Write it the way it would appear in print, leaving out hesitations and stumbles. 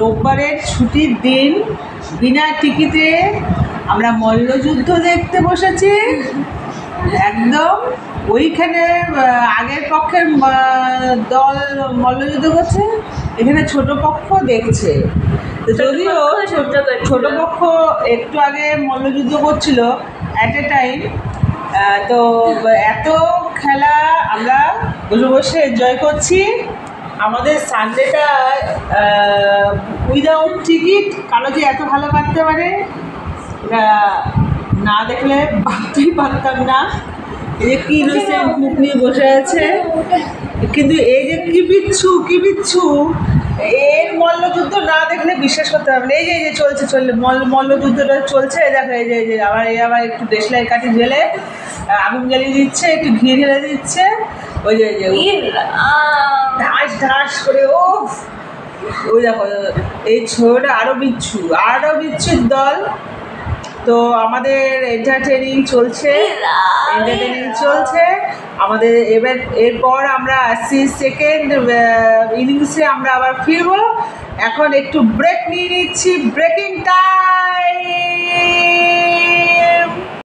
রোববারের ছুটির দিন বিনা টিকিটে আমরা মল্লযুদ্ধ দেখতে বসেছি। একদম ওইখানে আগের পক্ষের দল মল্লযুদ্ধ করছে, এখানে ছোট পক্ষ দেখছে। তো যদিও ছোট পক্ষ একটু আগে মল্লযুদ্ধ করছিল অ্যাট এ টাইম, তো এত খেলা আমরা বসে বসে এনজয় করছি। আমাদের সানডেটা উইদাউট টিকিট কারো যে এত ভালো কাটতে পারে না দেখলে ভাবতেই পারতাম না। এই যে কি ইনোসেন্ট মুখ নিয়ে বসে আছে, কিন্তু এই যে কি বিচ্ছু এর মল্লযুদ্ধ না দেখলে বিশ্বাস করতে পারবে না। এই যে চলছে মল্লযুদ্ধটা চলছে, দেখো এই যে আবার একটু দেশলাই কাঠি ঢেলে আগুন জ্বালিয়ে দিচ্ছে, একটু ঘি ঢেলে দিচ্ছে, ওই যে ঢাস করে ওই দেখো এই ছোটটা আরো বিচ্ছুর দল। তো আমাদের এন্টারটেনিং চলছে আমাদের। এরপর আমরা আসছি সেকেন্ড ইনিংসে, আমরা আবার ফিরবো। এখন একটু ব্রেক নিয়ে নিচ্ছি, ব্রেকিং টাইম।